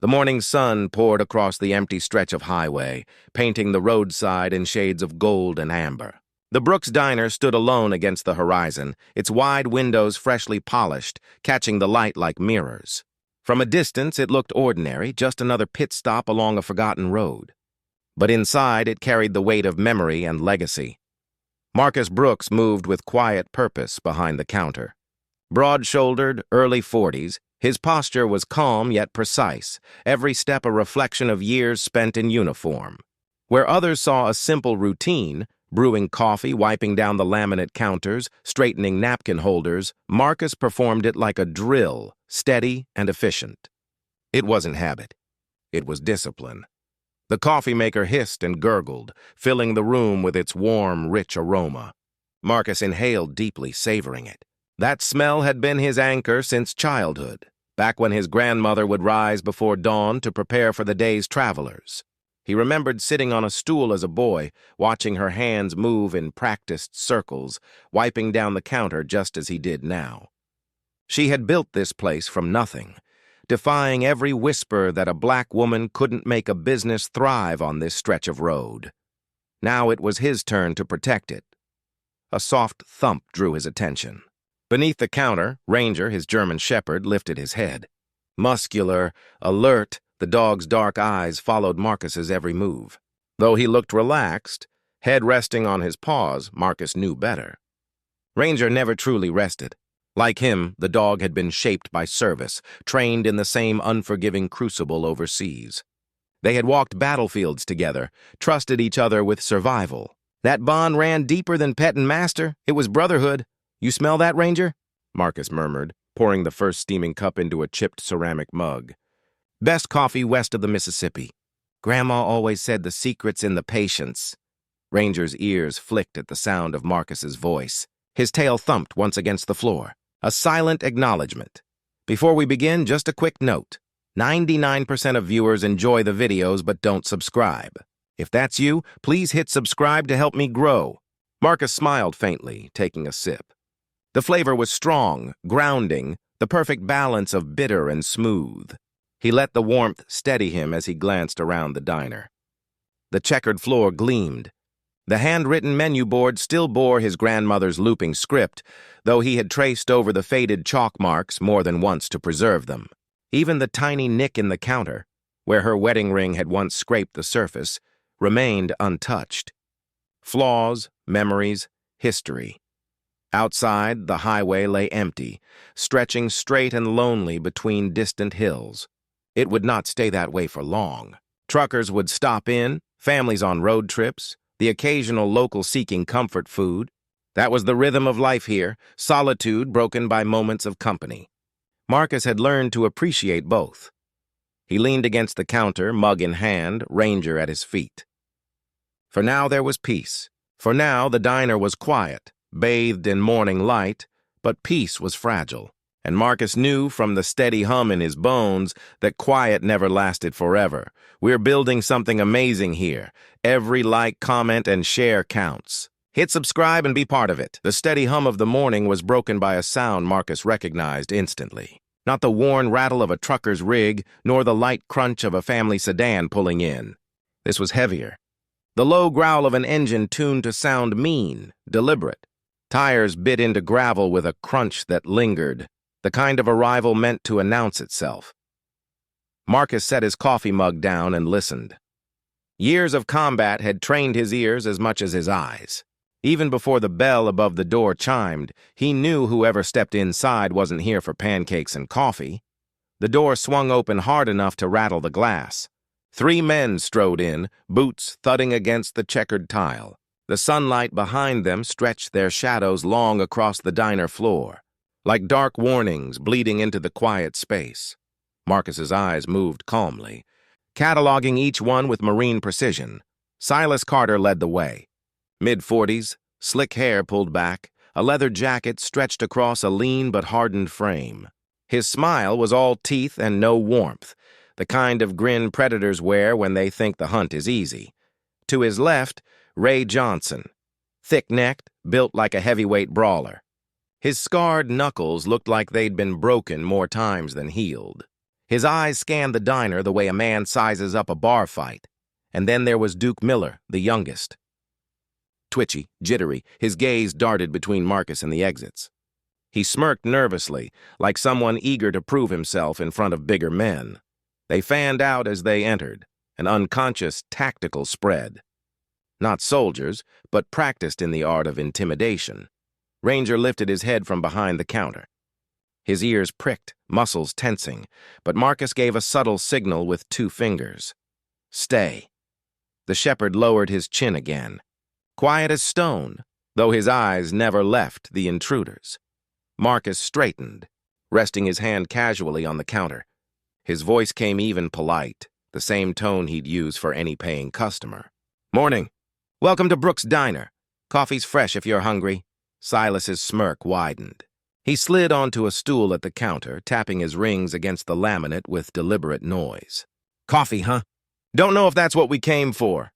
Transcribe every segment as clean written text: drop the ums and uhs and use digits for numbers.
The morning sun poured across the empty stretch of highway, painting the roadside in shades of gold and amber. The Brooks Diner stood alone against the horizon, its wide windows freshly polished, catching the light like mirrors. From a distance, it looked ordinary, just another pit stop along a forgotten road. But inside, it carried the weight of memory and legacy. Marcus Brooks moved with quiet purpose behind the counter. Broad-shouldered, early 40s, his posture was calm yet precise, every step a reflection of years spent in uniform. Where others saw a simple routine, brewing coffee, wiping down the laminate counters, straightening napkin holders, Marcus performed it like a drill, steady and efficient. It wasn't habit. It was discipline. The coffee maker hissed and gurgled, filling the room with its warm, rich aroma. Marcus inhaled deeply, savoring it. That smell had been his anchor since childhood, back when his grandmother would rise before dawn to prepare for the day's travelers. He remembered sitting on a stool as a boy, watching her hands move in practiced circles, wiping down the counter just as he did now. She had built this place from nothing, defying every whisper that a black woman couldn't make a business thrive on this stretch of road. Now it was his turn to protect it. A soft thump drew his attention. Beneath the counter, Ranger, his German shepherd, lifted his head. Muscular, alert, the dog's dark eyes followed Marcus's every move. Though he looked relaxed, head resting on his paws, Marcus knew better. Ranger never truly rested. Like him, the dog had been shaped by service, trained in the same unforgiving crucible overseas. They had walked battlefields together, trusted each other with survival. That bond ran deeper than pet and master. It was brotherhood. "You smell that, Ranger?" Marcus murmured, pouring the first steaming cup into a chipped ceramic mug. "Best coffee west of the Mississippi. Grandma always said the secret's in the patience." Ranger's ears flicked at the sound of Marcus's voice. His tail thumped once against the floor. A silent acknowledgement. "Before we begin, just a quick note. 99% of viewers enjoy the videos but don't subscribe. If that's you, please hit subscribe to help me grow." Marcus smiled faintly, taking a sip. The flavor was strong, grounding, the perfect balance of bitter and smooth. He let the warmth steady him as he glanced around the diner. The checkered floor gleamed. The handwritten menu board still bore his grandmother's looping script, though he had traced over the faded chalk marks more than once to preserve them. Even the tiny nick in the counter, where her wedding ring had once scraped the surface, remained untouched. Flaws, memories, history. Outside, the highway lay empty, stretching straight and lonely between distant hills. It would not stay that way for long. Truckers would stop in, families on road trips, the occasional local seeking comfort food. That was the rhythm of life here, solitude broken by moments of company. Marcus had learned to appreciate both. He leaned against the counter, mug in hand, Ranger at his feet. For now there was peace. For now the diner was quiet, bathed in morning light, but peace was fragile, and Marcus knew from the steady hum in his bones that quiet never lasted forever. We're building something amazing here. Every like, comment, and share counts. Hit subscribe and be part of it. The steady hum of the morning was broken by a sound Marcus recognized instantly. Not the worn rattle of a trucker's rig, nor the light crunch of a family sedan pulling in. This was heavier. The low growl of an engine tuned to sound mean, deliberate. Tires bit into gravel with a crunch that lingered, the kind of arrival meant to announce itself. Marcus set his coffee mug down and listened. Years of combat had trained his ears as much as his eyes. Even before the bell above the door chimed, he knew whoever stepped inside wasn't here for pancakes and coffee. The door swung open hard enough to rattle the glass. 3 men strode in, boots thudding against the checkered tile. The sunlight behind them stretched their shadows long across the diner floor, like dark warnings bleeding into the quiet space. Marcus's eyes moved calmly, cataloging each one with marine precision. Silas Carter led the way. Mid-40s, slick hair pulled back, a leather jacket stretched across a lean but hardened frame. His smile was all teeth and no warmth, the kind of grin predators wear when they think the hunt is easy. To his left, Ray Johnson, thick-necked, built like a heavyweight brawler. His scarred knuckles looked like they'd been broken more times than healed. His eyes scanned the diner the way a man sizes up a bar fight. And then there was Duke Miller, the youngest. Twitchy, jittery, his gaze darted between Marcus and the exits. He smirked nervously, like someone eager to prove himself in front of bigger men. They fanned out as they entered, an unconscious tactical spread. Not soldiers, but practiced in the art of intimidation. Ranger lifted his head from behind the counter. His ears pricked, muscles tensing, but Marcus gave a subtle signal with 2 fingers. Stay. The shepherd lowered his chin again. Quiet as stone, though his eyes never left the intruders. Marcus straightened, resting his hand casually on the counter. His voice came even polite, the same tone he'd use for any paying customer. Morning. Welcome to Brooks' Diner. Coffee's fresh if you're hungry. Silas's smirk widened. He slid onto a stool at the counter, tapping his rings against the laminate with deliberate noise. Coffee, huh? Don't know if that's what we came for.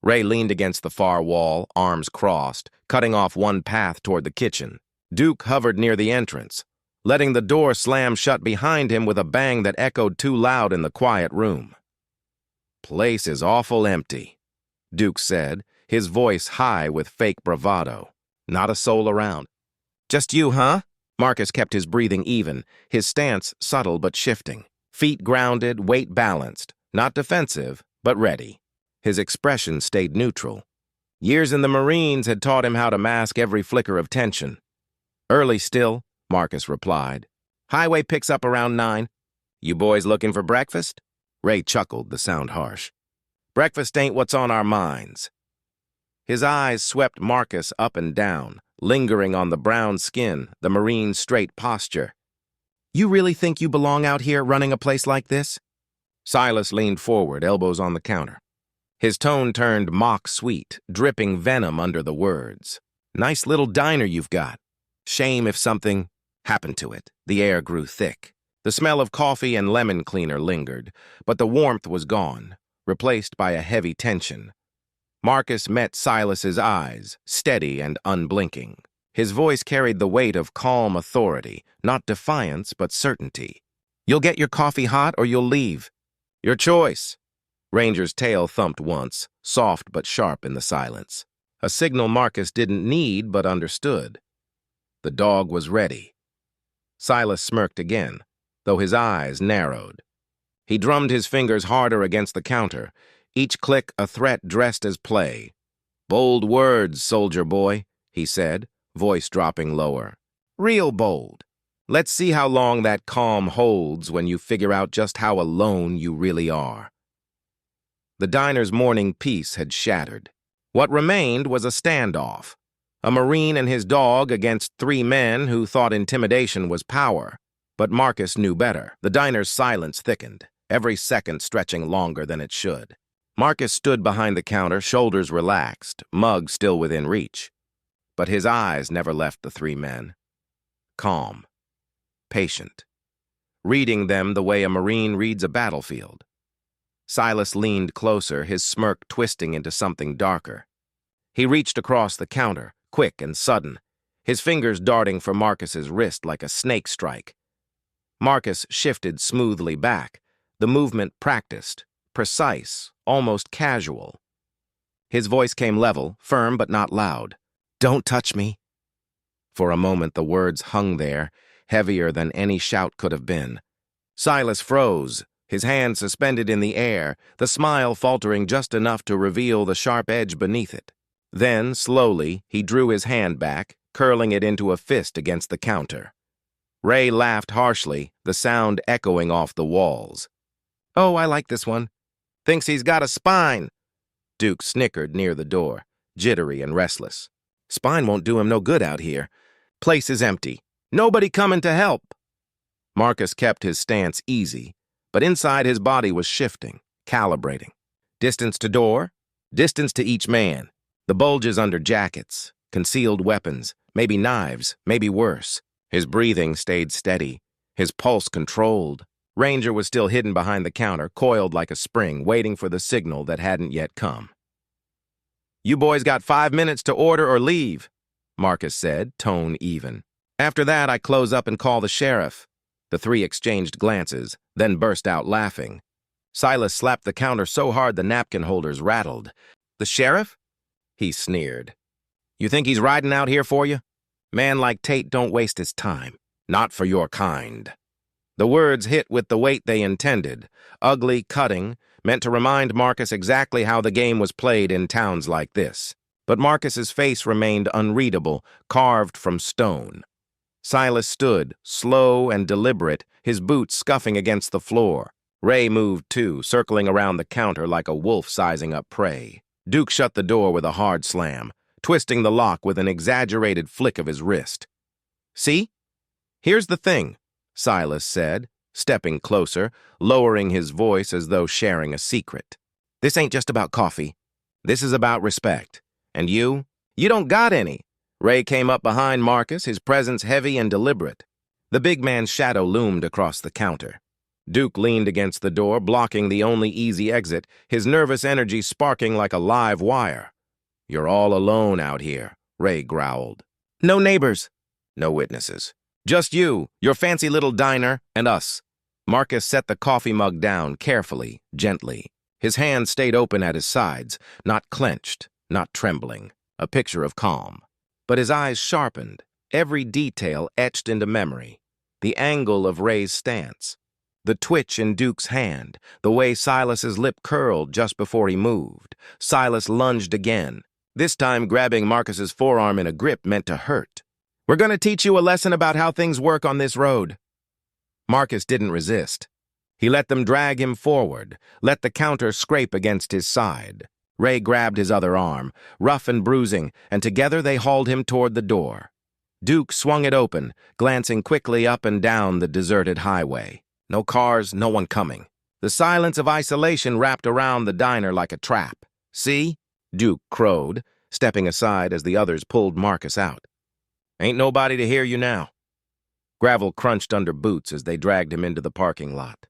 Ray leaned against the far wall, arms crossed, cutting off one path toward the kitchen. Duke hovered near the entrance, letting the door slam shut behind him with a bang that echoed too loud in the quiet room. Place is awful empty, Duke said, his voice high with fake bravado. Not a soul around. Just you, huh? Marcus kept his breathing even, his stance subtle but shifting. Feet grounded, weight balanced, not defensive, but ready. His expression stayed neutral. Years in the Marines had taught him how to mask every flicker of tension. Early still, Marcus replied. Highway picks up around 9. You boys looking for breakfast? Ray chuckled, the sound harsh. Breakfast ain't what's on our minds. His eyes swept Marcus up and down, lingering on the brown skin, the Marine's straight posture. You really think you belong out here running a place like this? Silas leaned forward, elbows on the counter. His tone turned mock-sweet, dripping venom under the words. Nice little diner you've got. Shame if something happened to it. The air grew thick. The smell of coffee and lemon cleaner lingered, but the warmth was gone, replaced by a heavy tension. Marcus met Silas's eyes, steady and unblinking. His voice carried the weight of calm authority, not defiance but certainty. You'll get your coffee hot or you'll leave. Your choice. Ranger's tail thumped once, soft but sharp in the silence. A signal Marcus didn't need but understood. The dog was ready. Silas smirked again, though his eyes narrowed. He drummed his fingers harder against the counter, each click a threat dressed as play. Bold words, soldier boy, he said, voice dropping lower. Real bold. Let's see how long that calm holds when you figure out just how alone you really are. The diner's morning peace had shattered. What remained was a standoff. A Marine and his dog against 3 men who thought intimidation was power. But Marcus knew better. The diner's silence thickened, every second stretching longer than it should. Marcus stood behind the counter, shoulders relaxed, mug still within reach. But his eyes never left the 3 men. Calm. Patient. Reading them the way a Marine reads a battlefield. Silas leaned closer, his smirk twisting into something darker. He reached across the counter, quick and sudden, his fingers darting for Marcus's wrist like a snake strike. Marcus shifted smoothly back, the movement practiced, precise, almost casual. His voice came level, firm but not loud. Don't touch me. For a moment the words hung there, heavier than any shout could have been. Silas froze, his hand suspended in the air, the smile faltering just enough to reveal the sharp edge beneath it. Then, slowly, he drew his hand back, curling it into a fist against the counter. Ray laughed harshly, the sound echoing off the walls. Oh, I like this one. Thinks he's got a spine. Duke snickered near the door, jittery and restless. Spine won't do him no good out here. Place is empty. Nobody coming to help. Marcus kept his stance easy, but inside his body was shifting, calibrating. Distance to door, distance to each man. The bulges under jackets, concealed weapons, maybe knives, maybe worse. His breathing stayed steady, his pulse controlled. Ranger was still hidden behind the counter, coiled like a spring, waiting for the signal that hadn't yet come. You boys got 5 minutes to order or leave, Marcus said, tone even. After that, I close up and call the sheriff. The three exchanged glances, then burst out laughing. Silas slapped the counter so hard the napkin holders rattled. "The sheriff?" he sneered. "You think he's riding out here for you? Man like Tate don't waste his time. Not for your kind." The words hit with the weight they intended, ugly, cutting, meant to remind Marcus exactly how the game was played in towns like this. But Marcus's face remained unreadable, carved from stone. Silas stood, slow and deliberate, his boots scuffing against the floor. Ray moved too, circling around the counter like a wolf sizing up prey. Duke shut the door with a hard slam, twisting the lock with an exaggerated flick of his wrist. "See? Here's the thing," Silas said, stepping closer, lowering his voice as though sharing a secret. "This ain't just about coffee. This is about respect. And you don't got any." Ray came up behind Marcus, his presence heavy and deliberate. The big man's shadow loomed across the counter. Duke leaned against the door, blocking the only easy exit, his nervous energy sparking like a live wire. "You're all alone out here," Ray growled. "No neighbors." "No witnesses. Just you, your fancy little diner, and us." Marcus set the coffee mug down carefully, gently. His hands stayed open at his sides, not clenched, not trembling, a picture of calm. But his eyes sharpened, every detail etched into memory. The angle of Ray's stance, the twitch in Duke's hand, the way Silas's lip curled just before he moved. Silas lunged again, this time grabbing Marcus's forearm in a grip meant to hurt. "We're going to teach you a lesson about how things work on this road." Marcus didn't resist. He let them drag him forward, let the counter scrape against his side. Ray grabbed his other arm, rough and bruising, and together they hauled him toward the door. Duke swung it open, glancing quickly up and down the deserted highway. No cars, no one coming. The silence of isolation wrapped around the diner like a trap. "See?" Duke crowed, stepping aside as the others pulled Marcus out. "Ain't nobody to hear you now." Gravel crunched under boots as they dragged him into the parking lot.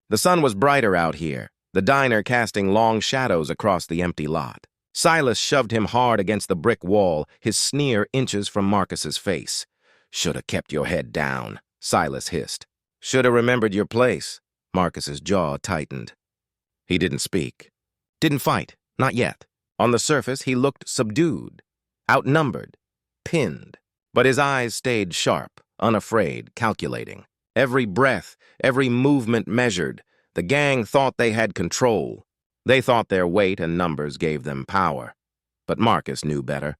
The sun was brighter out here, the diner casting long shadows across the empty lot. Silas shoved him hard against the brick wall, his sneer inches from Marcus's face. "Shoulda kept your head down," Silas hissed. "Shoulda remembered your place." Marcus's jaw tightened. He didn't speak. Didn't fight, not yet. On the surface, he looked subdued, outnumbered, pinned. But his eyes stayed sharp, unafraid, calculating. Every breath, every movement measured. The gang thought they had control. They thought their weight and numbers gave them power. But Marcus knew better.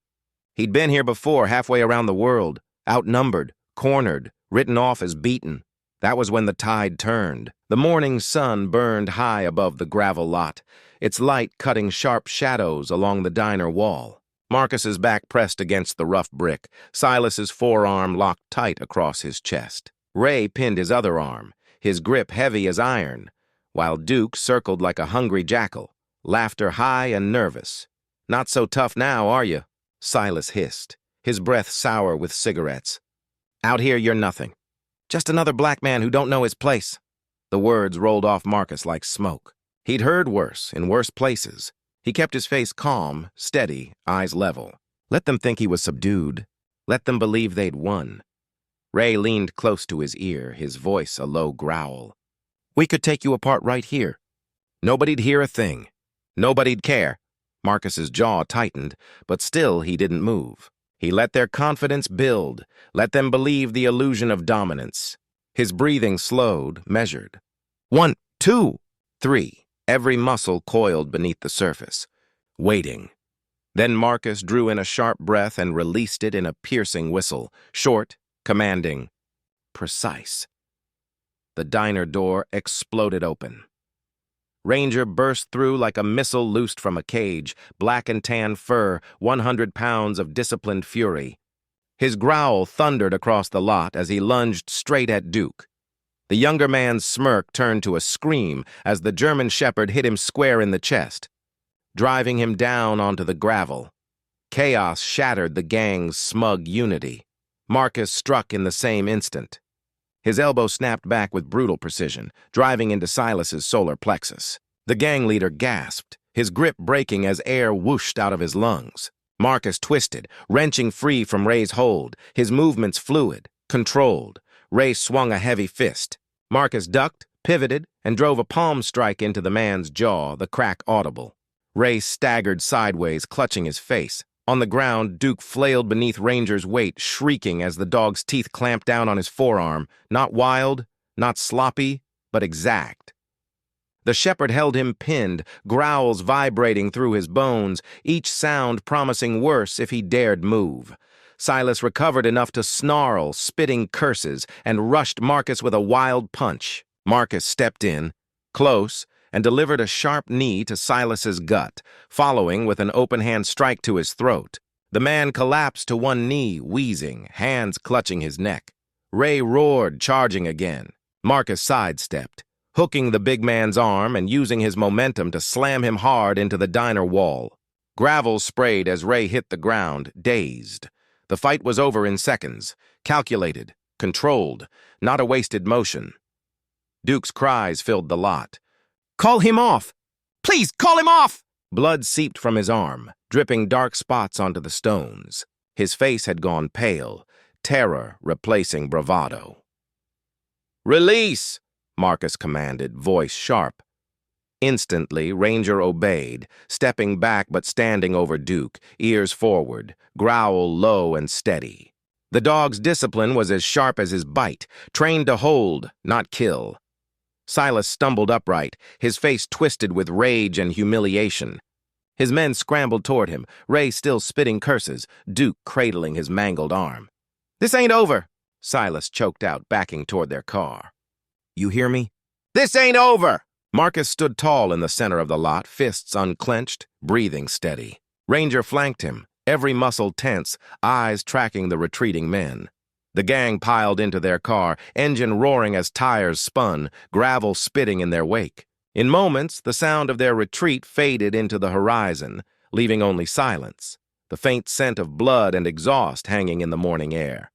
He'd been here before, halfway around the world, outnumbered, cornered, written off as beaten. That was when the tide turned. The morning sun burned high above the gravel lot, its light cutting sharp shadows along the diner wall. Marcus's back pressed against the rough brick, Silas's forearm locked tight across his chest. Ray pinned his other arm, his grip heavy as iron, while Duke circled like a hungry jackal, laughter high and nervous. "Not so tough now, are you?" Silas hissed, his breath sour with cigarettes. "Out here you're nothing. Just another black man who don't know his place." The words rolled off Marcus like smoke. He'd heard worse, in worse places. He kept his face calm, steady, eyes level. Let them think he was subdued. Let them believe they'd won. Ray leaned close to his ear, his voice a low growl. "We could take you apart right here. Nobody'd hear a thing. Nobody'd care." Marcus's jaw tightened, but still he didn't move. He let their confidence build, let them believe the illusion of dominance. His breathing slowed, measured. 1, 2, 3. Every muscle coiled beneath the surface, waiting. Then Marcus drew in a sharp breath and released it in a piercing whistle, short, commanding, precise. The diner door exploded open. Ranger burst through like a missile loosed from a cage, black and tan fur, 100 pounds of disciplined fury. His growl thundered across the lot as he lunged straight at Duke. The younger man's smirk turned to a scream as the German shepherd hit him square in the chest, driving him down onto the gravel. Chaos shattered the gang's smug unity. Marcus struck in the same instant. His elbow snapped back with brutal precision, driving into Silas's solar plexus. The gang leader gasped, his grip breaking as air whooshed out of his lungs. Marcus twisted, wrenching free from Ray's hold, his movements fluid, controlled. Ray swung a heavy fist. Marcus ducked, pivoted, and drove a palm strike into the man's jaw, the crack audible. Ray staggered sideways, clutching his face. On the ground, Duke flailed beneath Ranger's weight, shrieking as the dog's teeth clamped down on his forearm, not wild, not sloppy, but exact. The shepherd held him pinned, growls vibrating through his bones, each sound promising worse if he dared move. Silas recovered enough to snarl, spitting curses, and rushed Marcus with a wild punch. Marcus stepped in, close, and delivered a sharp knee to Silas's gut, following with an open-hand strike to his throat. The man collapsed to one knee, wheezing, hands clutching his neck. Ray roared, charging again. Marcus sidestepped, hooking the big man's arm and using his momentum to slam him hard into the diner wall. Gravel sprayed as Ray hit the ground, dazed. The fight was over in seconds, calculated, controlled, not a wasted motion. Duke's cries filled the lot. "Call him off! Please, call him off!" Blood seeped from his arm, dripping dark spots onto the stones. His face had gone pale, terror replacing bravado. "Release!" Marcus commanded, voice sharp. Instantly, Ranger obeyed, stepping back but standing over Duke, ears forward, growl low and steady. The dog's discipline was as sharp as his bite, trained to hold, not kill. Silas stumbled upright, his face twisted with rage and humiliation. His men scrambled toward him, Ray still spitting curses, Duke cradling his mangled arm. "This ain't over," Silas choked out, backing toward their car. "You hear me? This ain't over!" Marcus stood tall in the center of the lot, fists unclenched, breathing steady. Ranger flanked him, every muscle tense, eyes tracking the retreating men. The gang piled into their car, engine roaring as tires spun, gravel spitting in their wake. In moments, the sound of their retreat faded into the horizon, leaving only silence, the faint scent of blood and exhaust hanging in the morning air.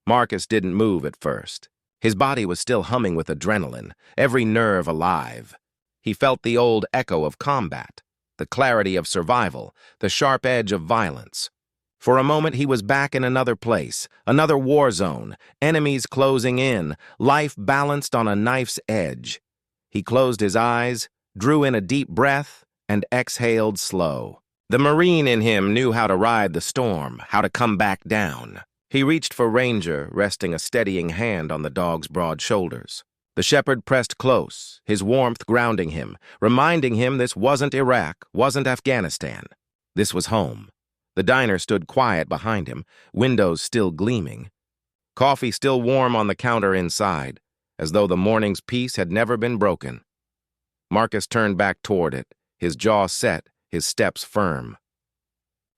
Marcus didn't move at first. His body was still humming with adrenaline, every nerve alive. He felt the old echo of combat, the clarity of survival, the sharp edge of violence. For a moment he was back in another place, another war zone, enemies closing in, life balanced on a knife's edge. He closed his eyes, drew in a deep breath, and exhaled slow. The Marine in him knew how to ride the storm, how to come back down. He reached for Ranger, resting a steadying hand on the dog's broad shoulders. The shepherd pressed close, his warmth grounding him, reminding him this wasn't Iraq, wasn't Afghanistan. This was home. The diner stood quiet behind him, windows still gleaming. Coffee still warm on the counter inside, as though the morning's peace had never been broken. Marcus turned back toward it, his jaw set, his steps firm.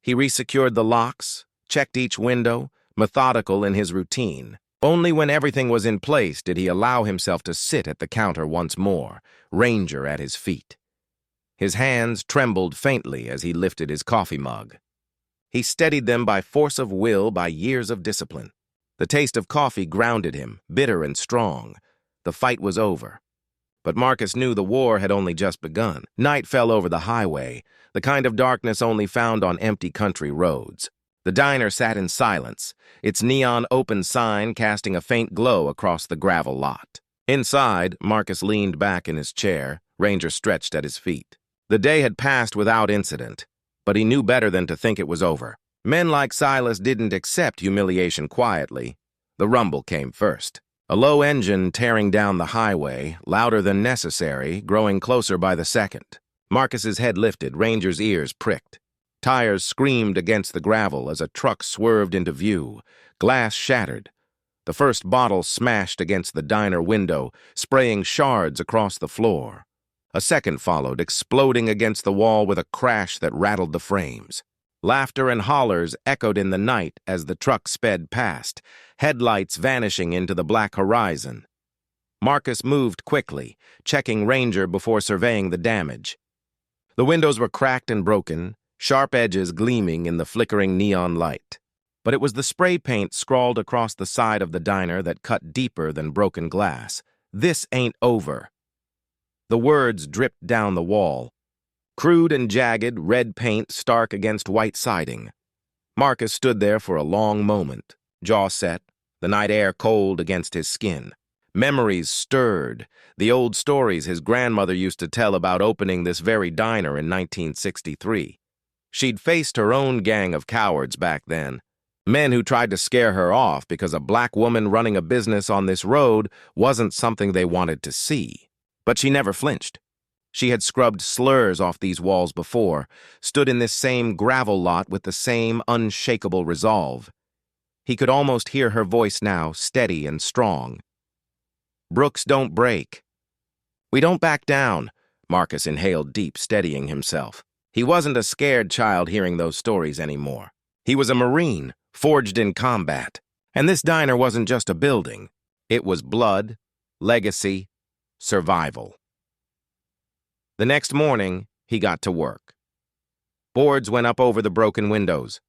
He resecured the locks, checked each window, methodical in his routine. Only when everything was in place did he allow himself to sit at the counter once more, Ranger at his feet. His hands trembled faintly as he lifted his coffee mug. He steadied them by force of will, by years of discipline. The taste of coffee grounded him, bitter and strong. The fight was over. But Marcus knew the war had only just begun. Night fell over the highway, the kind of darkness only found on empty country roads. The diner sat in silence, its neon open sign casting a faint glow across the gravel lot. Inside, Marcus leaned back in his chair, Ranger stretched at his feet. The day had passed without incident, but he knew better than to think it was over. Men like Silas didn't accept humiliation quietly. The rumble came first. A low engine tearing down the highway, louder than necessary, growing closer by the second. Marcus's head lifted, Ranger's ears pricked. Tires screamed against the gravel as a truck swerved into view. Glass shattered. The first bottle smashed against the diner window, spraying shards across the floor. A second followed, exploding against the wall with a crash that rattled the frames. Laughter and hollers echoed in the night as the truck sped past, headlights vanishing into the black horizon. Marcus moved quickly, checking Ranger before surveying the damage. The windows were cracked and broken, sharp edges gleaming in the flickering neon light. But it was the spray paint scrawled across the side of the diner that cut deeper than broken glass. "This ain't over." The words dripped down the wall. Crude and jagged, red paint stark against white siding. Marcus stood there for a long moment, jaw set, the night air cold against his skin. Memories stirred, the old stories his grandmother used to tell about opening this very diner in 1963. She'd faced her own gang of cowards back then, men who tried to scare her off because a black woman running a business on this road wasn't something they wanted to see. But she never flinched. She had scrubbed slurs off these walls before, stood in this same gravel lot with the same unshakable resolve. He could almost hear her voice now, steady and strong. Brooks don't break. We don't back down, Marcus inhaled deep, steadying himself. He wasn't a scared child hearing those stories anymore. He was a Marine, forged in combat. And this diner wasn't just a building. It was blood, legacy, survival. The next morning, he got to work. Boards went up over the broken windows.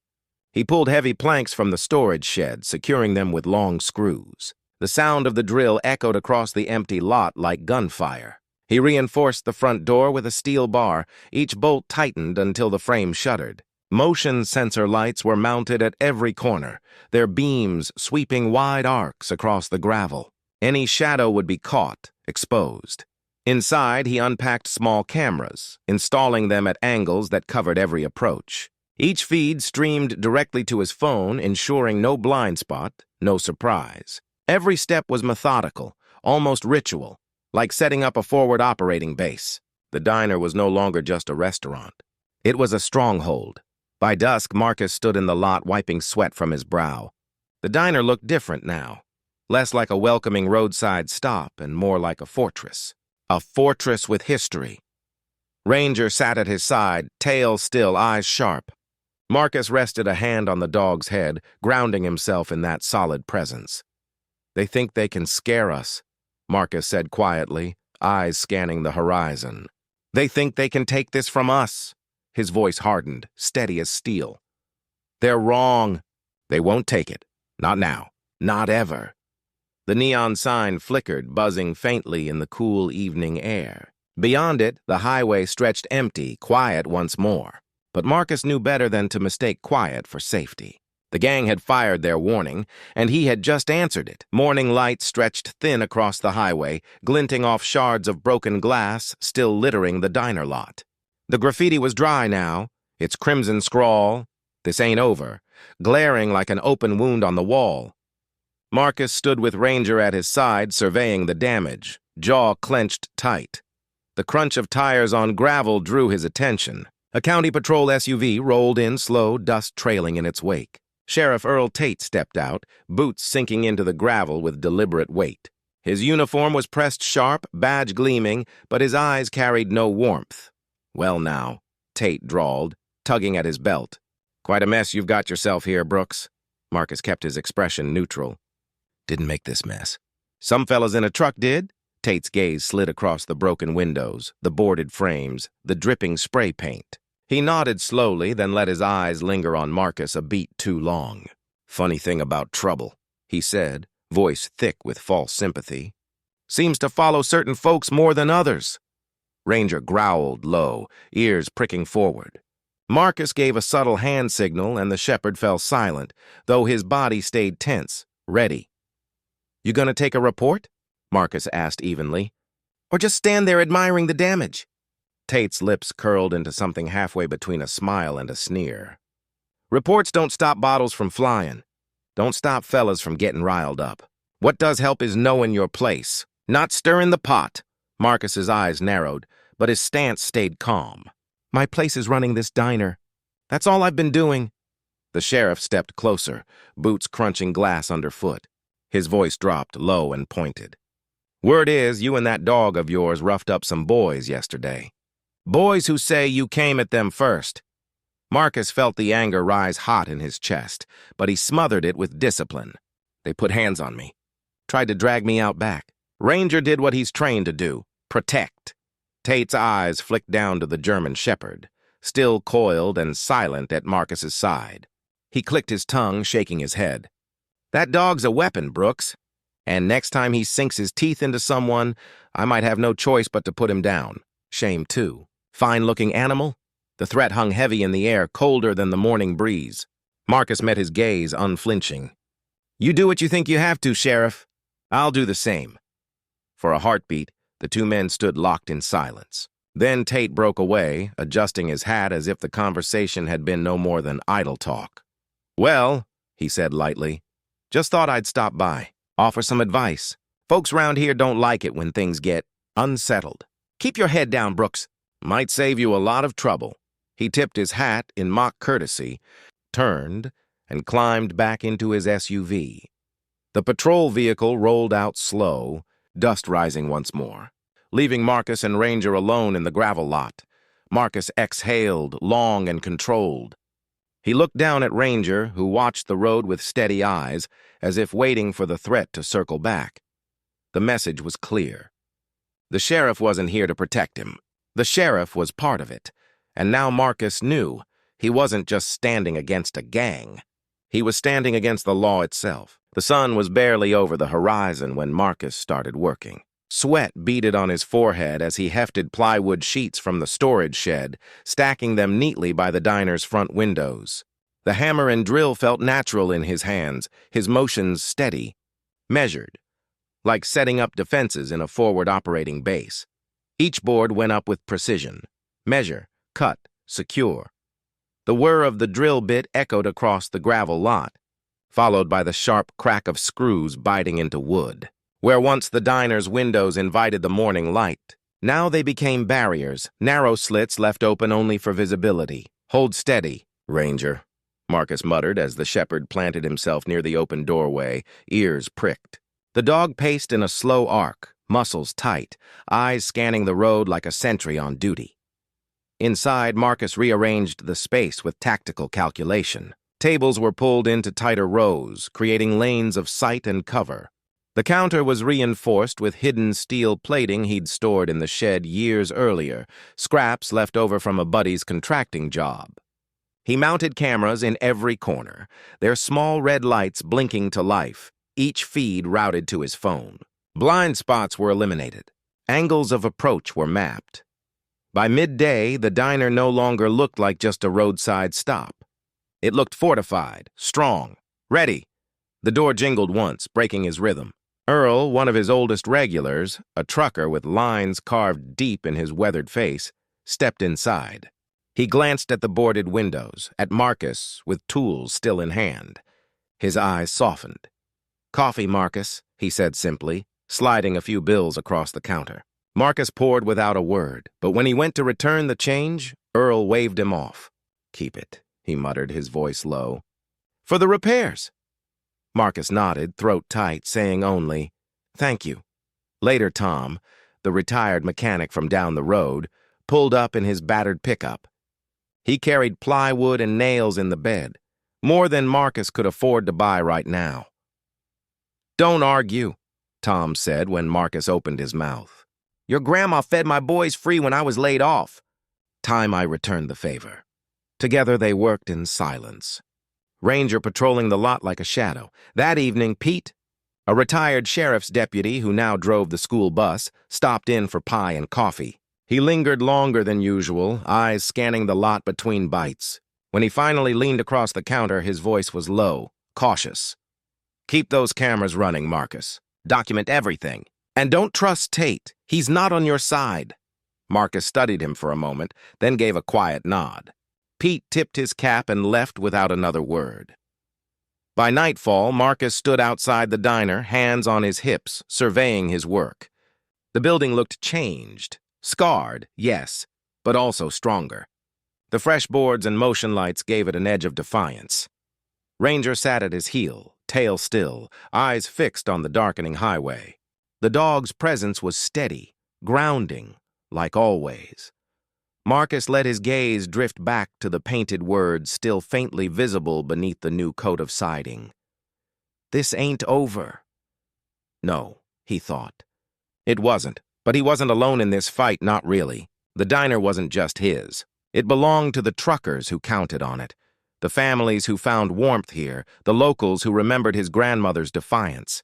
He pulled heavy planks from the storage shed, securing them with long screws. The sound of the drill echoed across the empty lot like gunfire. He reinforced the front door with a steel bar, each bolt tightened until the frame shuddered. Motion sensor lights were mounted at every corner, their beams sweeping wide arcs across the gravel. Any shadow would be caught, exposed. Inside, he unpacked small cameras, installing them at angles that covered every approach. Each feed streamed directly to his phone, ensuring no blind spot, no surprise. Every step was methodical, almost ritual, like setting up a forward operating base. The diner was no longer just a restaurant. It was a stronghold. By dusk, Marcus stood in the lot wiping sweat from his brow. The diner looked different now, less like a welcoming roadside stop and more like a fortress. A fortress with history. Ranger sat at his side, tail still, eyes sharp. Marcus rested a hand on the dog's head, grounding himself in that solid presence. They think they can scare us, Marcus said quietly, eyes scanning the horizon. They think they can take this from us. His voice hardened, steady as steel. They're wrong. They won't take it. Not now. Not ever. The neon sign flickered, buzzing faintly in the cool evening air. Beyond it, the highway stretched empty, quiet once more. But Marcus knew better than to mistake quiet for safety. The gang had fired their warning, and he had just answered it. Morning light stretched thin across the highway, glinting off shards of broken glass still littering the diner lot. The graffiti was dry now, its crimson scrawl, "This ain't over," glaring like an open wound on the wall. Marcus stood with Ranger at his side, surveying the damage, jaw clenched tight. The crunch of tires on gravel drew his attention. A county patrol SUV rolled in slow, dust trailing in its wake. Sheriff Earl Tate stepped out, boots sinking into the gravel with deliberate weight. His uniform was pressed sharp, badge gleaming, but his eyes carried no warmth. "Well now," Tate drawled, tugging at his belt. "Quite a mess you've got yourself here, Brooks." Marcus kept his expression neutral. "Didn't make this mess. Some fellas in a truck did." Tate's gaze slid across the broken windows, the boarded frames, the dripping spray paint. He nodded slowly, then let his eyes linger on Marcus a beat too long. "Funny thing about trouble," he said, voice thick with false sympathy. "Seems to follow certain folks more than others." Ranger growled low, ears pricking forward. Marcus gave a subtle hand signal, and the shepherd fell silent, though his body stayed tense, ready. "You gonna take a report?" Marcus asked evenly. "Or just stand there admiring the damage?" Tate's lips curled into something halfway between a smile and a sneer. "Reports don't stop bottles from flying. Don't stop fellas from getting riled up. What does help is knowing your place, not stirring the pot." Marcus's eyes narrowed, but his stance stayed calm. "My place is running this diner. That's all I've been doing." The sheriff stepped closer, boots crunching glass underfoot. His voice dropped low and pointed. "Word is, you and that dog of yours roughed up some boys yesterday. Boys who say you came at them first." Marcus felt the anger rise hot in his chest, but he smothered it with discipline. "They put hands on me. Tried to drag me out back. Ranger did what he's trained to do, protect." Tate's eyes flicked down to the German shepherd, still coiled and silent at Marcus's side. He clicked his tongue, shaking his head. "That dog's a weapon, Brooks. And next time he sinks his teeth into someone, I might have no choice but to put him down. Shame, too. Fine-looking animal?" The threat hung heavy in the air, colder than the morning breeze. Marcus met his gaze, unflinching. You do what you think you have to, Sheriff. I'll do the same. For a heartbeat, the two men stood locked in silence. Then Tate broke away, adjusting his hat as if the conversation had been no more than idle talk. Well, he said lightly, just thought I'd stop by, offer some advice. Folks round here don't like it when things get unsettled. Keep your head down, Brooks. Might save you a lot of trouble. He tipped his hat in mock courtesy, turned, and climbed back into his SUV. The patrol vehicle rolled out slow, dust rising once more, leaving Marcus and Ranger alone in the gravel lot. Marcus exhaled, long and controlled. He looked down at Ranger, who watched the road with steady eyes, as if waiting for the threat to circle back. The message was clear. The sheriff wasn't here to protect him. The sheriff was part of it, and now Marcus knew he wasn't just standing against a gang. He was standing against the law itself. The sun was barely over the horizon when Marcus started working. Sweat beaded on his forehead as he hefted plywood sheets from the storage shed, stacking them neatly by the diner's front windows. The hammer and drill felt natural in his hands, his motions steady, measured, like setting up defenses in a forward operating base. Each board went up with precision. Measure, cut, secure. The whir of the drill bit echoed across the gravel lot, followed by the sharp crack of screws biting into wood. Where once the diner's windows invited the morning light, now they became barriers, narrow slits left open only for visibility. Hold steady, Ranger, Marcus muttered as the shepherd planted himself near the open doorway, ears pricked. The dog paced in a slow arc, muscles tight, eyes scanning the road like a sentry on duty. Inside, Marcus rearranged the space with tactical calculation. Tables were pulled into tighter rows, creating lanes of sight and cover. The counter was reinforced with hidden steel plating he'd stored in the shed years earlier, scraps left over from a buddy's contracting job. He mounted cameras in every corner, their small red lights blinking to life, each feed routed to his phone. Blind spots were eliminated. Angles of approach were mapped. By midday, the diner no longer looked like just a roadside stop. It looked fortified, strong, ready. The door jingled once, breaking his rhythm. Earl, one of his oldest regulars, a trucker with lines carved deep in his weathered face, stepped inside. He glanced at the boarded windows, at Marcus with tools still in hand. His eyes softened. "Coffee, Marcus," he said simply, sliding a few bills across the counter. Marcus poured without a word, but when he went to return the change, Earl waved him off. "Keep it," he muttered, his voice low. "For the repairs." Marcus nodded, throat tight, saying only, "Thank you." Later, Tom, the retired mechanic from down the road, pulled up in his battered pickup. He carried plywood and nails in the bed, more than Marcus could afford to buy right now. "Don't argue," Tom said when Marcus opened his mouth. "Your grandma fed my boys free when I was laid off." Time I returned the favor. Together they worked in silence. Ranger patrolling the lot like a shadow. That evening, Pete, a retired sheriff's deputy who now drove the school bus, stopped in for pie and coffee. He lingered longer than usual, eyes scanning the lot between bites. When he finally leaned across the counter, his voice was low, cautious. "Keep those cameras running, Marcus. Document everything. And don't trust Tate. He's not on your side." Marcus studied him for a moment, then gave a quiet nod. Pete tipped his cap and left without another word. By nightfall, Marcus stood outside the diner, hands on his hips, surveying his work. The building looked changed. Scarred, yes, but also stronger. The fresh boards and motion lights gave it an edge of defiance. Ranger sat at his heel, tail still, eyes fixed on the darkening highway. The dog's presence was steady, grounding, like always. Marcus let his gaze drift back to the painted words still faintly visible beneath the new coat of siding. "This ain't over." No, he thought. It wasn't, but he wasn't alone in this fight, not really. The diner wasn't just his. It belonged to the truckers who counted on it, the families who found warmth here, the locals who remembered his grandmother's defiance.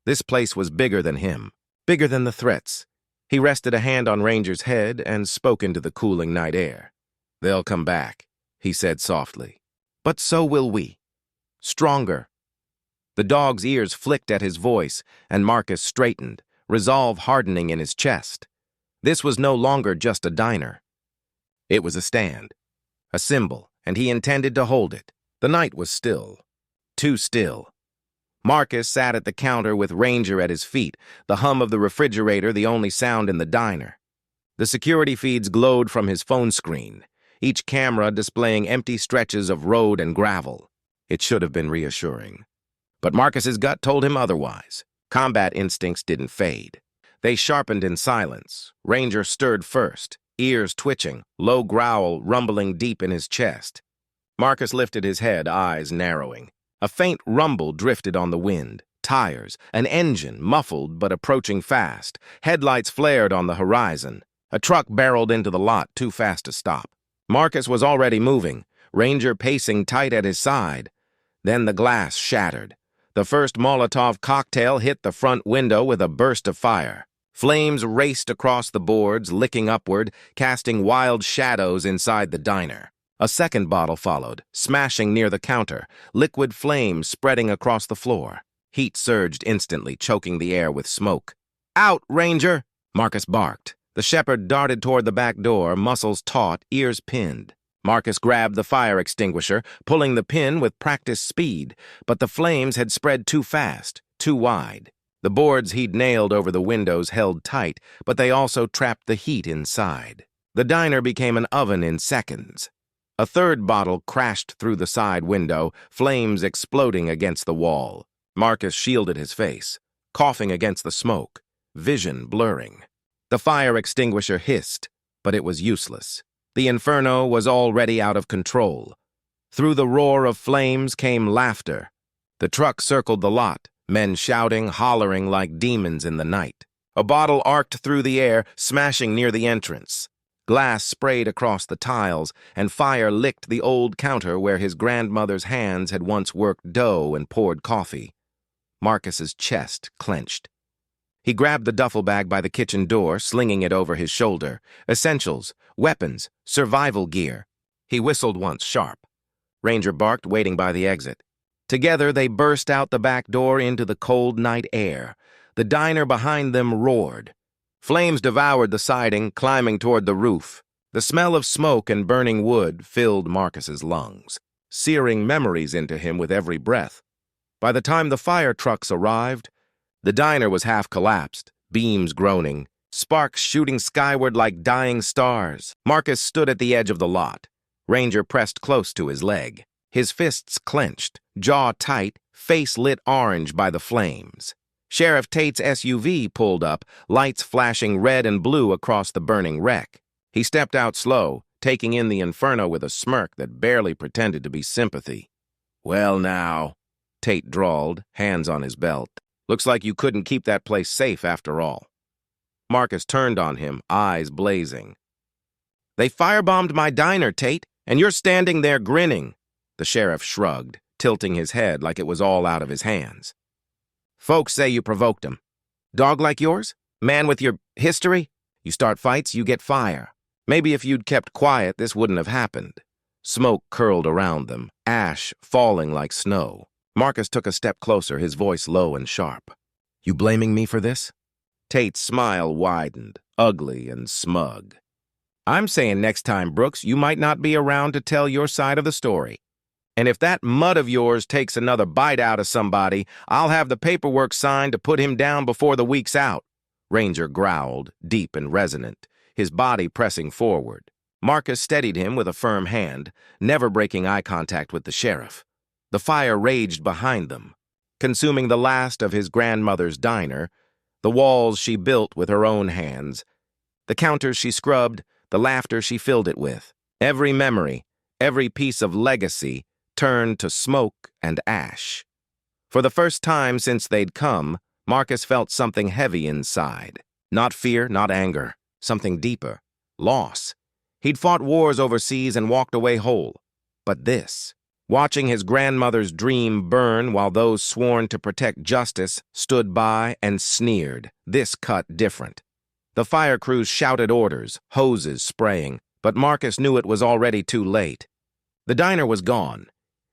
This place was bigger than him, bigger than the threats. He rested a hand on Ranger's head and spoke into the cooling night air. "They'll come back," he said softly. "But so will we. Stronger." The dog's ears flicked at his voice, and Marcus straightened, resolve hardening in his chest. This was no longer just a diner. It was a stand, a symbol, and he intended to hold it. The night was still. Too still. Marcus sat at the counter with Ranger at his feet, the hum of the refrigerator the only sound in the diner. The security feeds glowed from his phone screen, each camera displaying empty stretches of road and gravel. It should have been reassuring. But Marcus's gut told him otherwise. Combat instincts didn't fade. They sharpened in silence. Ranger stirred first, ears twitching, low growl rumbling deep in his chest. Marcus lifted his head, eyes narrowing. A faint rumble drifted on the wind. Tires, an engine, muffled but approaching fast. Headlights flared on the horizon. A truck barreled into the lot, too fast to stop. Marcus was already moving, Ranger pacing tight at his side. Then the glass shattered. The first Molotov cocktail hit the front window with a burst of fire. Flames raced across the boards, licking upward, casting wild shadows inside the diner. A second bottle followed, smashing near the counter, liquid flames spreading across the floor. Heat surged instantly, choking the air with smoke. "Out, Ranger!" Marcus barked. The shepherd darted toward the back door, muscles taut, ears pinned. Marcus grabbed the fire extinguisher, pulling the pin with practiced speed, but the flames had spread too fast, too wide. The boards he'd nailed over the windows held tight, but they also trapped the heat inside. The diner became an oven in seconds. A third bottle crashed through the side window, flames exploding against the wall. Marcus shielded his face, coughing against the smoke, vision blurring. The fire extinguisher hissed, but it was useless. The inferno was already out of control. Through the roar of flames came laughter. The truck circled the lot, men shouting, hollering like demons in the night. A bottle arced through the air, smashing near the entrance. Glass sprayed across the tiles, and fire licked the old counter where his grandmother's hands had once worked dough and poured coffee. Marcus's chest clenched. He grabbed the duffel bag by the kitchen door, slinging it over his shoulder. Essentials, weapons, survival gear. He whistled once, sharp. Ranger barked, waiting by the exit. Together, they burst out the back door into the cold night air. The diner behind them roared. Flames devoured the siding, climbing toward the roof. The smell of smoke and burning wood filled Marcus's lungs, searing memories into him with every breath. By the time the fire trucks arrived, the diner was half collapsed, beams groaning, sparks shooting skyward like dying stars. Marcus stood at the edge of the lot. Ranger pressed close to his leg. His fists clenched, jaw tight, face lit orange by the flames. Sheriff Tate's SUV pulled up, lights flashing red and blue across the burning wreck. He stepped out slow, taking in the inferno with a smirk that barely pretended to be sympathy. "Well now," Tate drawled, hands on his belt. "Looks like you couldn't keep that place safe after all." Marcus turned on him, eyes blazing. "They firebombed my diner, Tate, and you're standing there grinning." The sheriff shrugged, tilting his head like it was all out of his hands. "Folks say you provoked them. Dog like yours? Man with your history? You start fights, you get fire. Maybe if you'd kept quiet, this wouldn't have happened." Smoke curled around them, ash falling like snow. Marcus took a step closer, his voice low and sharp. "You blaming me for this?" Tate's smile widened, ugly and smug. "I'm saying next time, Brooks, you might not be around to tell your side of the story. And if that mud of yours takes another bite out of somebody, I'll have the paperwork signed to put him down before the week's out." Ranger growled, deep and resonant, his body pressing forward. Marcus steadied him with a firm hand, never breaking eye contact with the sheriff. The fire raged behind them, consuming the last of his grandmother's diner, the walls she built with her own hands, the counters she scrubbed, the laughter she filled it with. Every memory, every piece of legacy turned to smoke and ash. For the first time since they'd come, Marcus felt something heavy inside. Not fear, not anger, something deeper. Loss. He'd fought wars overseas and walked away whole. But this, watching his grandmother's dream burn while those sworn to protect justice stood by and sneered, this cut different. The fire crews shouted orders, hoses spraying, but Marcus knew it was already too late. The diner was gone.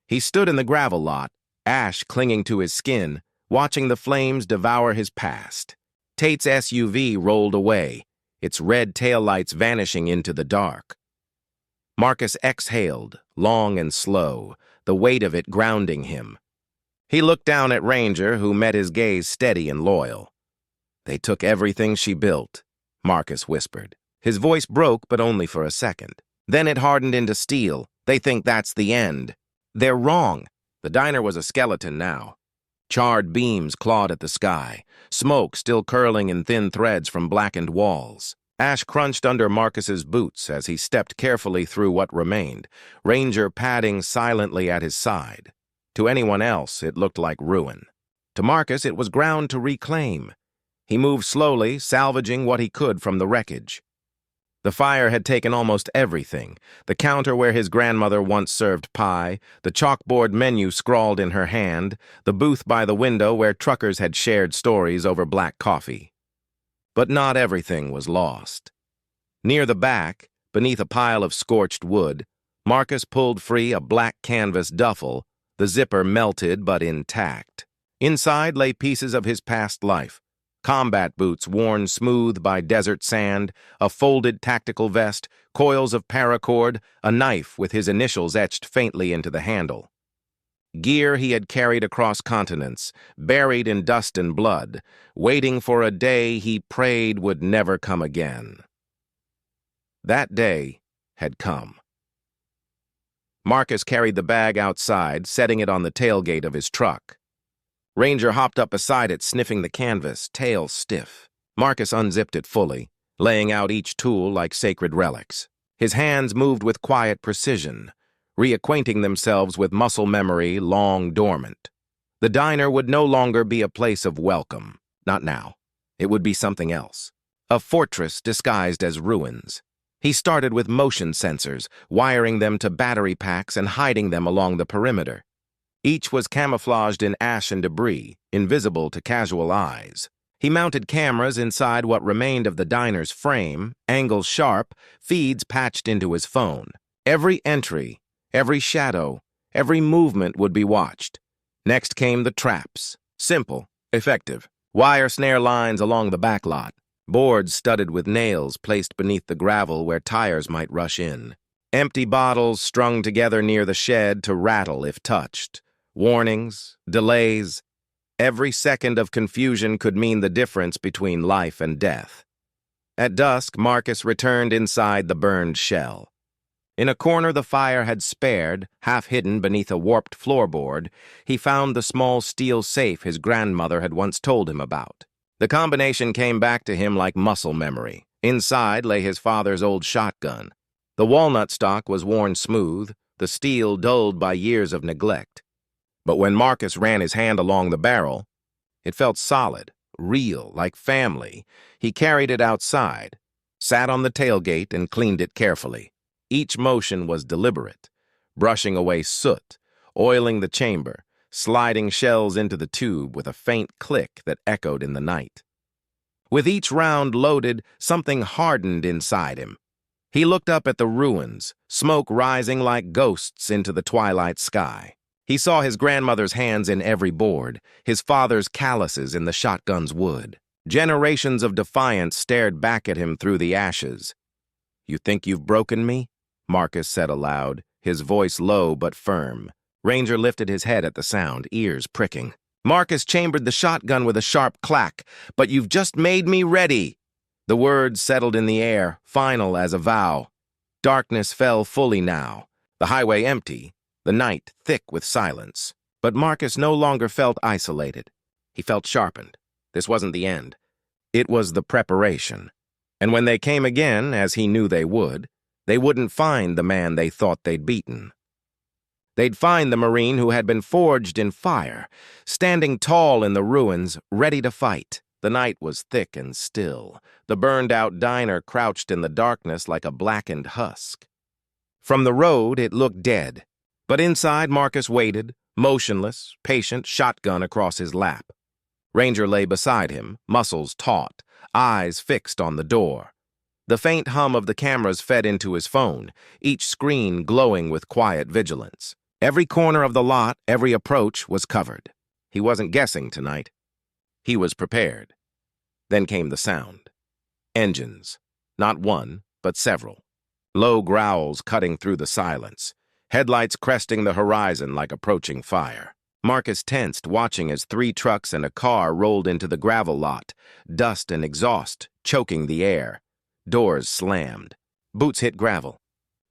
He stood in the gravel lot, Ash clinging to his skin, watching the flames devour his past. Tate's SUV rolled away, its red taillights vanishing into the dark. Marcus exhaled, long and slow, the weight of it grounding him. He looked down at Ranger, who met his gaze steady and loyal. "They took everything she built," Marcus whispered. His voice broke, but only for a second. Then it hardened into steel. "They think that's the end. They're wrong." The diner was a skeleton now. Charred beams clawed at the sky, smoke still curling in thin threads from blackened walls. Ash crunched under Marcus's boots as he stepped carefully through what remained, Ranger padding silently at his side. To anyone else, it looked like ruin. To Marcus, it was ground to reclaim. He moved slowly, salvaging what he could from the wreckage. The fire had taken almost everything: the counter where his grandmother once served pie, the chalkboard menu scrawled in her hand, the booth by the window where truckers had shared stories over black coffee. But not everything was lost. Near the back, beneath a pile of scorched wood, Marcus pulled free a black canvas duffel, the zipper melted but intact. Inside lay pieces of his past life: combat boots worn smooth by desert sand, a folded tactical vest, coils of paracord, a knife with his initials etched faintly into the handle. Gear he had carried across continents, buried in dust and blood, waiting for a day he prayed would never come again. That day had come. Marcus carried the bag outside, setting it on the tailgate of his truck. Ranger hopped up beside it, sniffing the canvas, tail stiff. Marcus unzipped it fully, laying out each tool like sacred relics. His hands moved with quiet precision, reacquainting themselves with muscle memory long dormant. The diner would no longer be a place of welcome. Not now. It would be something else. A fortress disguised as ruins. He started with motion sensors, wiring them to battery packs and hiding them along the perimeter. Each was camouflaged in ash and debris, invisible to casual eyes. He mounted cameras inside what remained of the diner's frame, angles sharp, feeds patched into his phone. Every entry, every shadow, every movement would be watched. Next came the traps. Simple, effective. Wire snare lines along the back lot. Boards studded with nails placed beneath the gravel where tires might rush in. Empty bottles strung together near the shed to rattle if touched. Warnings, delays. Every second of confusion could mean the difference between life and death. At dusk, Marcus returned inside the burned shell. In a corner the fire had spared, half hidden beneath a warped floorboard, he found the small steel safe his grandmother had once told him about. The combination came back to him like muscle memory. Inside lay his father's old shotgun. The walnut stock was worn smooth, the steel dulled by years of neglect. But when Marcus ran his hand along the barrel, it felt solid, real, like family. He carried it outside, sat on the tailgate, and cleaned it carefully. Each motion was deliberate, brushing away soot, oiling the chamber, sliding shells into the tube with a faint click that echoed in the night. With each round loaded, something hardened inside him. He looked up at the ruins, smoke rising like ghosts into the twilight sky. He saw his grandmother's hands in every board, his father's calluses in the shotgun's wood. Generations of defiance stared back at him through the ashes. "You think you've broken me?" Marcus said aloud, his voice low but firm. Ranger lifted his head at the sound, ears pricking. Marcus chambered the shotgun with a sharp clack. "But you've just made me ready." The words settled in the air, final as a vow. Darkness fell fully now, the highway empty, the night thick with silence. But Marcus no longer felt isolated. He felt sharpened. This wasn't the end. It was the preparation. And when they came again, as he knew they wouldn't find the man they thought they'd beaten. They'd find the Marine who had been forged in fire, standing tall in the ruins, ready to fight. The night was thick and still. The burned-out diner crouched in the darkness like a blackened husk. From the road, it looked dead. But inside, Marcus waited, motionless, patient, shotgun across his lap. Ranger lay beside him, muscles taut, eyes fixed on the door. The faint hum of the cameras fed into his phone, each screen glowing with quiet vigilance. Every corner of the lot, every approach was covered. He wasn't guessing tonight. He was prepared. Then came the sound. Engines. Not one, but several. Low growls cutting through the silence. Headlights cresting the horizon like approaching fire. Marcus tensed, watching as 3 trucks and a car rolled into the gravel lot, dust and exhaust choking the air. Doors slammed. Boots hit gravel.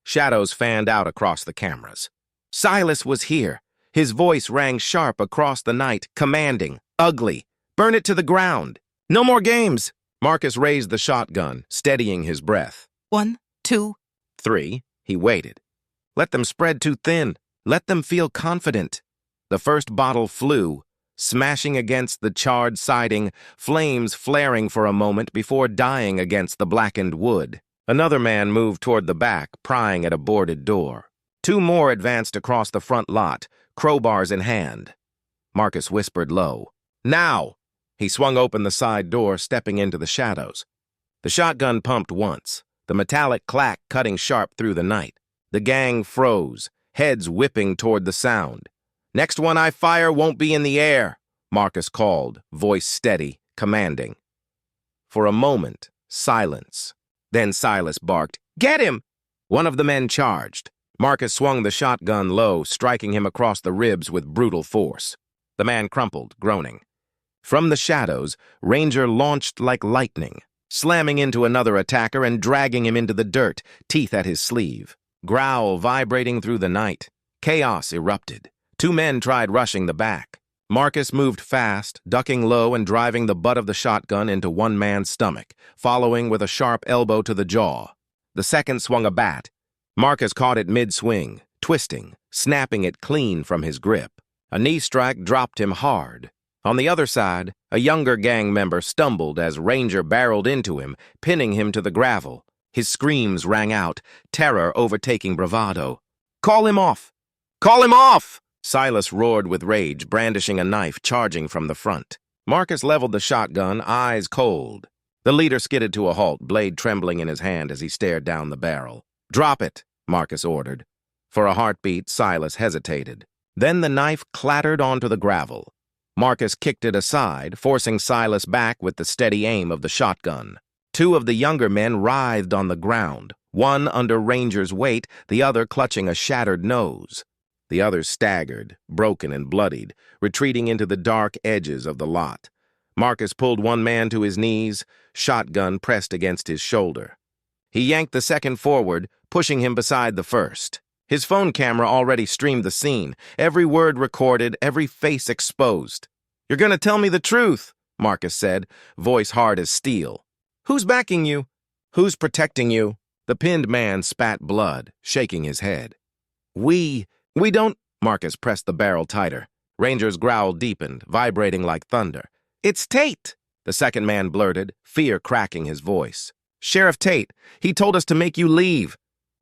Shadows fanned out across the cameras. Silas was here. His voice rang sharp across the night, commanding, ugly. Burn it to the ground. No more games. Marcus raised the shotgun, steadying his breath. 1, 2, 3. He waited. Let them spread too thin. Let them feel confident. The first bottle flew, smashing against the charred siding, flames flaring for a moment before dying against the blackened wood. Another man moved toward the back, prying at a boarded door. 2 more advanced across the front lot, crowbars in hand. Marcus whispered low, "Now!" He swung open the side door, stepping into the shadows. The shotgun pumped once, the metallic clack cutting sharp through the night. The gang froze, heads whipping toward the sound. "Next one I fire won't be in the air," Marcus called, voice steady, commanding. For a moment, silence. Then Silas barked, "Get him!" One of the men charged. Marcus swung the shotgun low, striking him across the ribs with brutal force. The man crumpled, groaning. From the shadows, Ranger launched like lightning, slamming into another attacker and dragging him into the dirt, teeth at his sleeve. Growl vibrating through the night. Chaos erupted. 2 men tried rushing the back. Marcus moved fast, ducking low and driving the butt of the shotgun into one man's stomach, following with a sharp elbow to the jaw. The second swung a bat. Marcus caught it mid-swing, twisting, snapping it clean from his grip. A knee strike dropped him hard. On the other side, a younger gang member stumbled as Ranger barreled into him, pinning him to the gravel. His screams rang out, terror overtaking bravado. "Call him off! Call him off!" Silas roared with rage, brandishing a knife, charging from the front. Marcus leveled the shotgun, eyes cold. The leader skidded to a halt, blade trembling in his hand as he stared down the barrel. "Drop it," Marcus ordered. For a heartbeat, Silas hesitated. Then the knife clattered onto the gravel. Marcus kicked it aside, forcing Silas back with the steady aim of the shotgun. 2 of the younger men writhed on the ground, one under Ranger's weight, the other clutching a shattered nose. The others staggered, broken and bloodied, retreating into the dark edges of the lot. Marcus pulled one man to his knees, shotgun pressed against his shoulder. He yanked the second forward, pushing him beside the first. His phone camera already streamed the scene, every word recorded, every face exposed. "You're gonna tell me the truth," Marcus said, voice hard as steel. "Who's backing you? Who's protecting you?" The pinned man spat blood, shaking his head. We don't," Marcus pressed the barrel tighter. Ranger's growl deepened, vibrating like thunder. "It's Tate," the second man blurted, fear cracking his voice. "Sheriff Tate, he told us to make you leave.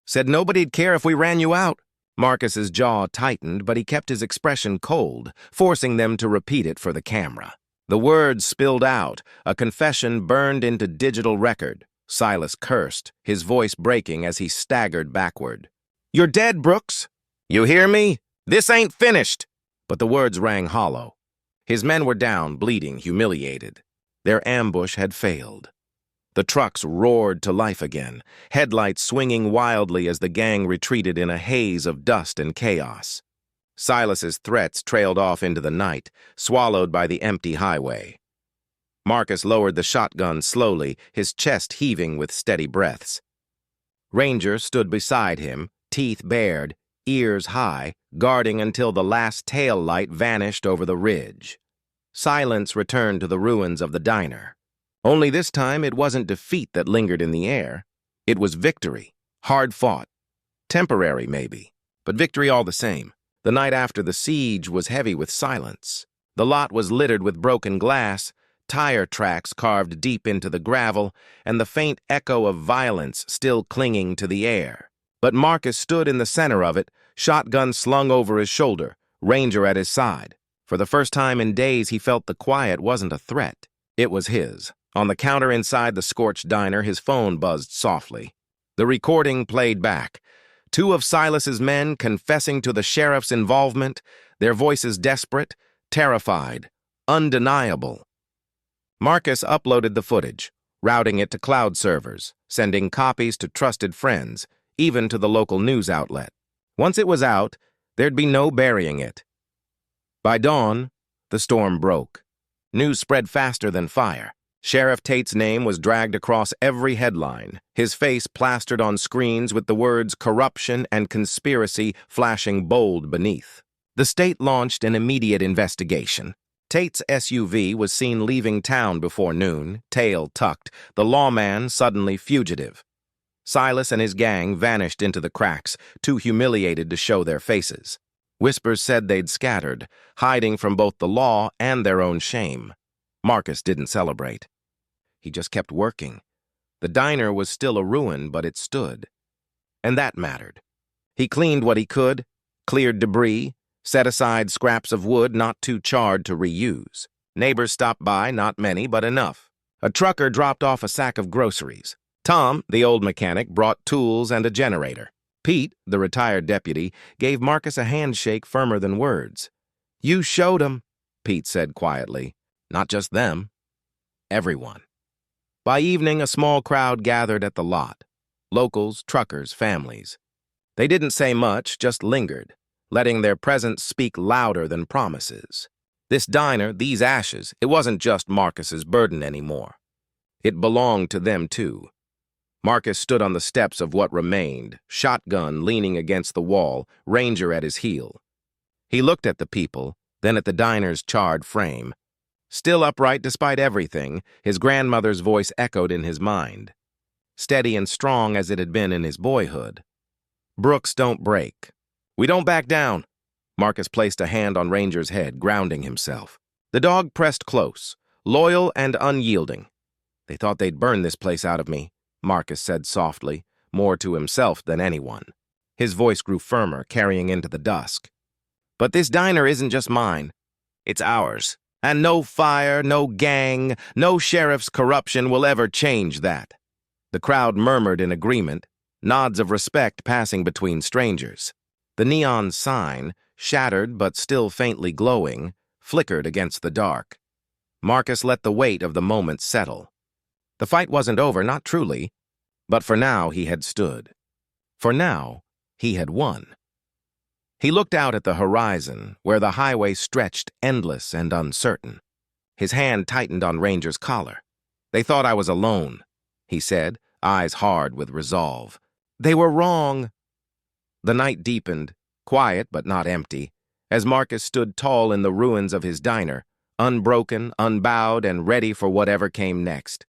Said nobody'd care if we ran you out." Marcus's jaw tightened, but he kept his expression cold, forcing them to repeat it for the camera. The words spilled out, a confession burned into digital record. Silas cursed, his voice breaking as he staggered backward. "You're dead, Brooks. You hear me? This ain't finished." But the words rang hollow. His men were down, bleeding, humiliated. Their ambush had failed. The trucks roared to life again, headlights swinging wildly as the gang retreated in a haze of dust and chaos. Silas's threats trailed off into the night, swallowed by the empty highway. Marcus lowered the shotgun slowly, his chest heaving with steady breaths. Ranger stood beside him, teeth bared, ears high, guarding until the last tail light vanished over the ridge. Silence returned to the ruins of the diner. Only this time it wasn't defeat that lingered in the air. It was victory, hard fought. Temporary, maybe, but victory all the same. The night after the siege was heavy with silence. The lot was littered with broken glass, tire tracks carved deep into the gravel, and the faint echo of violence still clinging to the air. But Marcus stood in the center of it, shotgun slung over his shoulder, Ranger at his side. For the first time in days, he felt the quiet wasn't a threat. It was his. On the counter inside the scorched diner, his phone buzzed softly. The recording played back. Two of Silas's men confessing to the sheriff's involvement, their voices desperate, terrified, undeniable. Marcus uploaded the footage, routing it to cloud servers, sending copies to trusted friends, even to the local news outlet. Once it was out, there'd be no burying it. By dawn, the storm broke. News spread faster than fire. Sheriff Tate's name was dragged across every headline, his face plastered on screens with the words corruption and conspiracy flashing bold beneath. The state launched an immediate investigation. Tate's SUV was seen leaving town before noon, tail tucked, the lawman suddenly fugitive. Silas and his gang vanished into the cracks, too humiliated to show their faces. Whispers said they'd scattered, hiding from both the law and their own shame. Marcus didn't celebrate. He just kept working. The diner was still a ruin, but it stood. And that mattered. He cleaned what he could, cleared debris, set aside scraps of wood not too charred to reuse. Neighbors stopped by, not many, but enough. A trucker dropped off a sack of groceries. Tom, the old mechanic, brought tools and a generator. Pete, the retired deputy, gave Marcus a handshake firmer than words. "You showed 'em," Pete said quietly. "Not just them. Everyone." By evening, a small crowd gathered at the lot. Locals, truckers, families. They didn't say much, just lingered, letting their presence speak louder than promises. This diner, these ashes, it wasn't just Marcus's burden anymore. It belonged to them too. Marcus stood on the steps of what remained, shotgun leaning against the wall, ranger at his heel. He looked at the people, then at the diner's charred frame. Still upright despite everything, his grandmother's voice echoed in his mind, steady and strong as it had been in his boyhood. "Brooks don't break. We don't back down." Marcus placed a hand on Ranger's head, grounding himself. The dog pressed close, loyal and unyielding. "They thought they'd burn this place out of me," Marcus said softly, more to himself than anyone. His voice grew firmer, carrying into the dusk. "But this diner isn't just mine. It's ours. And no fire, no gang, no sheriff's corruption will ever change that." The crowd murmured in agreement, nods of respect passing between strangers. The neon sign, shattered but still faintly glowing, flickered against the dark. Marcus let the weight of the moment settle. The fight wasn't over, not truly, but for now he had stood. For now, he had won. He looked out at the horizon, where the highway stretched endless and uncertain. His hand tightened on Ranger's collar. "They thought I was alone," he said, eyes hard with resolve. "They were wrong." The night deepened, quiet but not empty, as Marcus stood tall in the ruins of his diner, unbroken, unbowed, and ready for whatever came next.